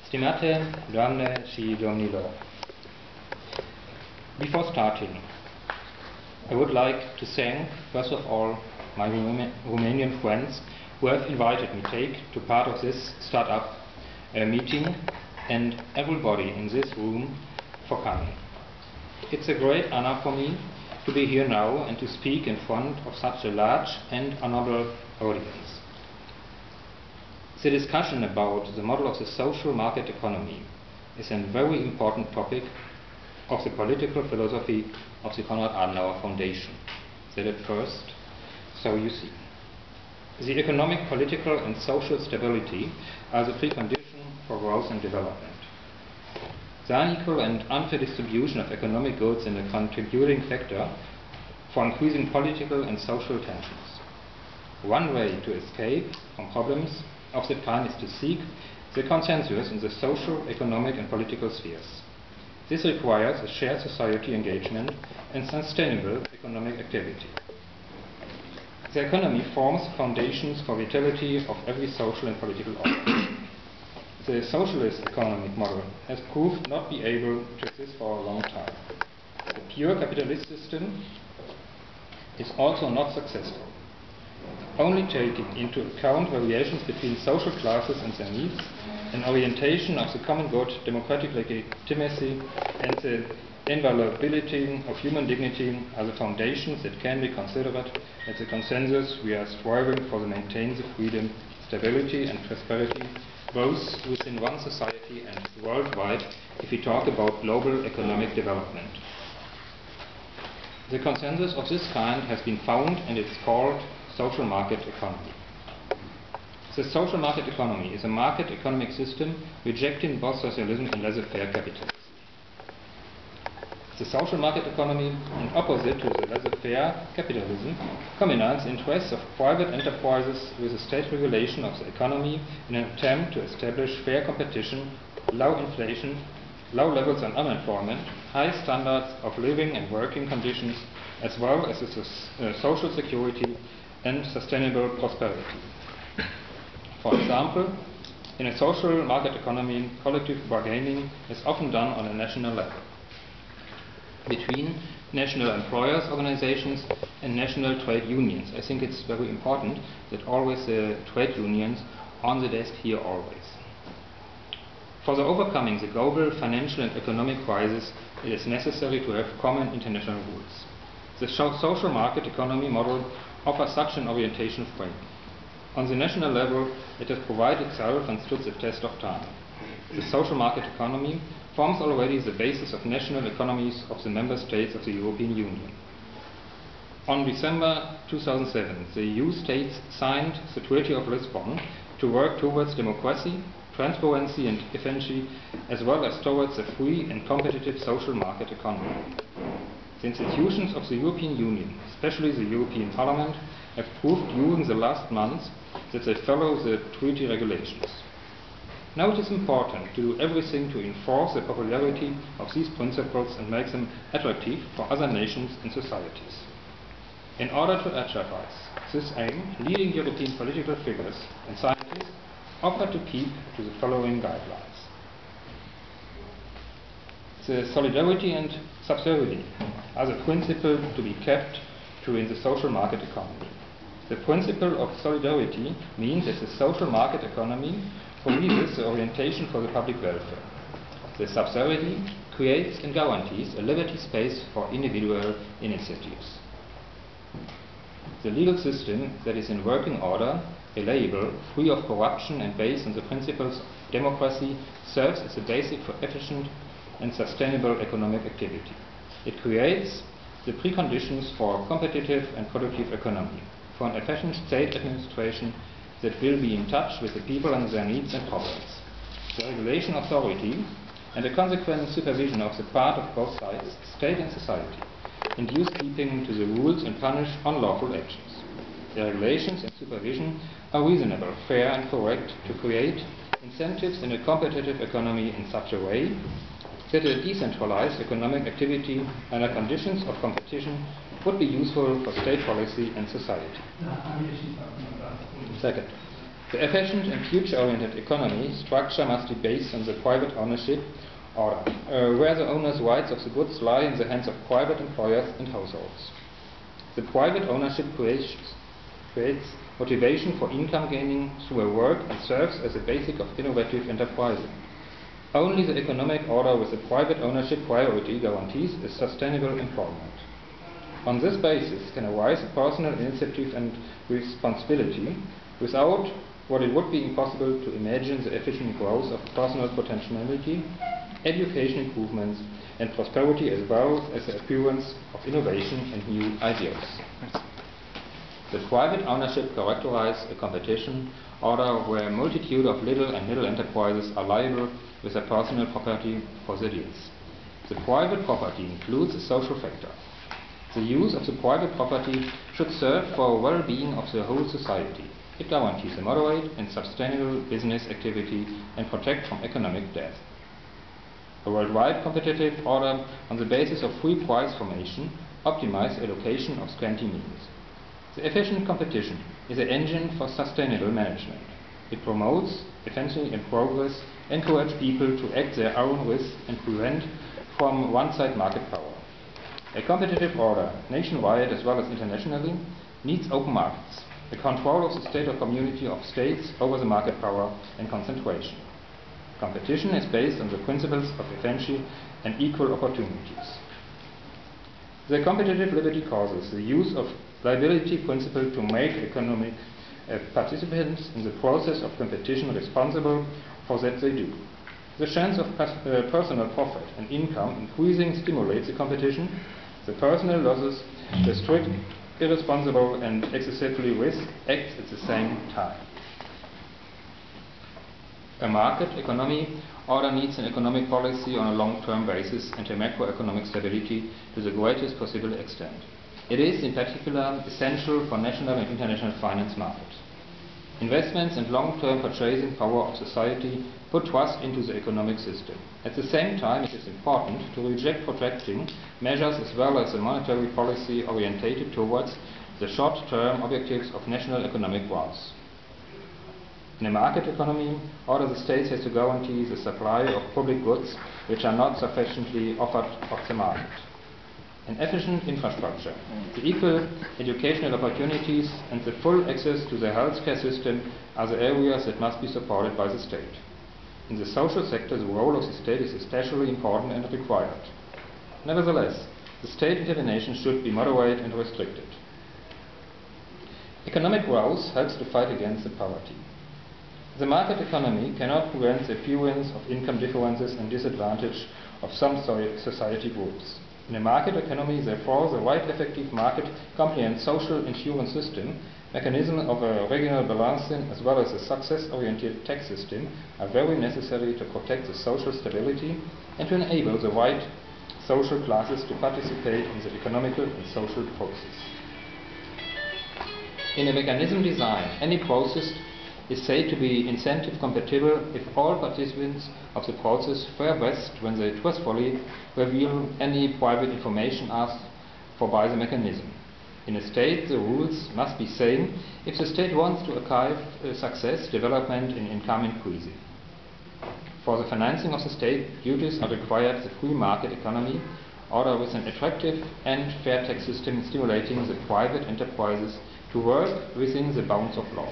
Stimate, doamne și domnilor. Before starting, I would like to thank, first of all, my Romanian friends who have invited me to part of this startup meeting, and everybody in this room for coming. It's a great honor for me to be here now and to speak in front of such a large and honorable audience. The discussion about the model of the social market economy is a very important topic of the political philosophy of the Konrad Adenauer Foundation. That at first, so you see. The economic, political and social stability are the precondition for growth and development. The unequal and unfair distribution of economic goods is a contributing factor for increasing political and social tensions. One way to escape from problems of that kind is to seek the consensus in the social, economic and political spheres. This requires a shared society engagement and sustainable economic activity. The economy forms foundations for vitality of every social and political order. The socialist economic model has proved not be able to exist for a long time. The pure capitalist system is also not successful. Only taking into account variations between social classes and their needs, an orientation of the common good, democratic legitimacy, and the inviolability of human dignity are the foundations that can be considered as the consensus we are striving for to maintain the freedom, stability and prosperity both within one society and worldwide if we talk about global economic development. The consensus of this kind has been found and it's called social market economy. The social market economy is a market economic system rejecting both socialism and laissez-faire capitalism. The social market economy, in opposite to the laissez-faire capitalism, combines interests of private enterprises with the state regulation of the economy in an attempt to establish fair competition, low inflation, low levels of unemployment, high standards of living and working conditions, as well as social security and sustainable prosperity. For example, in a social market economy, collective bargaining is often done on a national level between national employers' organizations and national trade unions. I think it's very important that always the trade unions on the desk here always. For the overcoming the global financial and economic crisis, it is necessary to have common international rules. The social market economy model offers such an orientation frame. On the national level, it has provided itself and stood the test of time. The social market economy forms already the basis of national economies of the member states of the European Union. On December 2007, the EU states signed the Treaty of Lisbon to work towards democracy, transparency and efficiency, as well as towards a free and competitive social market economy. The institutions of the European Union, especially the European Parliament, have proved during the last months that they follow the treaty regulations. Now it is important to do everything to enforce the popularity of these principles and make them attractive for other nations and societies. In order to achieve this aim, leading European political figures and scientists offer to keep to the following guidelines. The solidarity and subsidiarity are the principles to be kept to in the social market economy. The principle of solidarity means that the social market economy provides the orientation for the public welfare. The subsidiarity creates and guarantees a liberty space for individual initiatives. The legal system that is in working order, reliable, free of corruption and based on the principles of democracy serves as a basis for efficient and sustainable economic activity. It creates the preconditions for a competitive and productive economy, for an efficient state administration that will be in touch with the people and their needs and problems. The regulation authority and the consequent supervision of the part of both sides, state and society, induce keeping to the rules and punish unlawful actions. The regulations and supervision are reasonable, fair and correct to create incentives in a competitive economy in such a way that a decentralized economic activity under conditions of competition would be useful for state policy and society. Second, The efficient and future-oriented economy structure must be based on the private ownership order, where the owner's rights of the goods lie in the hands of private employers and households. The private ownership creates motivation for income gaining through work and serves as a basic of innovative enterprising. Only the economic order with the private ownership priority guarantees a sustainable employment. On this basis can arise a personal initiative and responsibility without what it would be impossible to imagine the efficient growth of personal potentiality, education improvements, and prosperity, as well as the appearance of innovation and new ideas. The private ownership characterizes a competition order where a multitude of little and middle enterprises are liable with their personal property for their deals. The private property includes a social factor. The use of the private property should serve for the well-being of the whole society. It guarantees a moderate and sustainable business activity and protects from economic death. A worldwide competitive order on the basis of free price formation optimizes allocation of scanty means. The efficient competition is an engine for sustainable management. It promotes efficiency and progress, encourages people to act their own risk, and prevent from one-side market power. A competitive order, nationwide as well as internationally, needs open markets, the control of the state or community of states over the market power and concentration. Competition is based on the principles of efficiency and equal opportunities. The competitive liberty causes the use of liability principle to make economic participants in the process of competition responsible for that they do. The chance of personal profit and income increasing stimulates the competition. The personal losses, the strict, irresponsible and excessively risk acts at the same time. A market economy order needs an economic policy on a long-term basis and a macroeconomic stability to the greatest possible extent. It is, in particular, essential for national and international finance markets. Investments and long-term purchasing power of society put trust into the economic system. At the same time, it is important to reject protecting measures as well as a monetary policy orientated towards the short-term objectives of national economic growth. In a market economy, order the state has to guarantee the supply of public goods which are not sufficiently offered of the market. An efficient infrastructure, the equal educational opportunities and the full access to the healthcare system are the areas that must be supported by the state. In the social sector, the role of the state is especially important and required. Nevertheless, the state intervention should be moderate and restricted. Economic growth helps to fight against the poverty. The market economy cannot prevent the appearance of income differences and disadvantage of some society groups. In a market economy, therefore, the right effective market compliant social insurance system, mechanism of a regional balancing as well as a success-oriented tax system are very necessary to protect the social stability and to enable the right social classes to participate in the economical and social process. In a mechanism design, any process is said to be incentive compatible if all participants of the process fare best when they truthfully reveal any private information asked for by the mechanism. In a state, the rules must be same if the state wants to achieve success, development and income increasing. For the financing of the state, duties are required the free market economy, order with an attractive and fair tax system stimulating the private enterprises to work within the bounds of law.